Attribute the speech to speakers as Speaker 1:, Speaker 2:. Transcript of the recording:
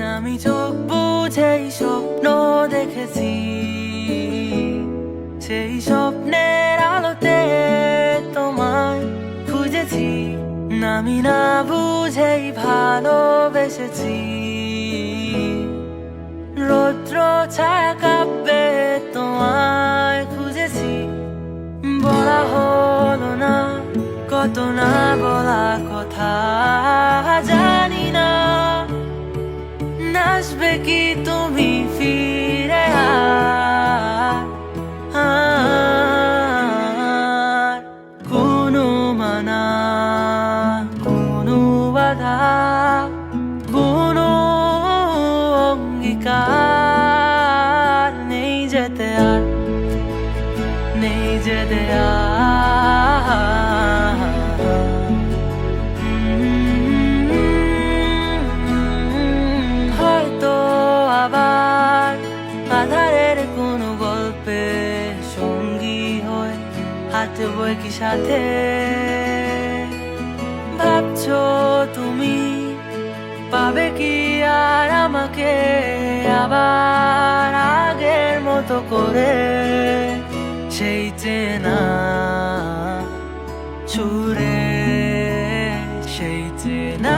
Speaker 1: আমি চোখ বুঝেই স্বপ্ন দেখেছি, সেই স্বপ্নের আলোতে তোমায় খুঁজেছি। আমি না বুঝেই ভালোবেসেছি, রৌদ্র ছায়া কাব্যে তোমায় খুঁজেছি। বলা হলো না কত না বলা কথা, জানি না আসবে কি তুমি ফিরে আর কোনো মানা, কোনো বাধা, কোনো অঙ্গীকার নেই যেতে আর, নেই যেতে আর। হয়তো আবার আধারের কোনো গল্পে সঙ্গী হয়ে হাঁটবো কি সাথে। ভাবছো তুমি পাবে কি আর আমাকে আবার আগের মতো করে, সেই চেনা সুরে, সেই চেনা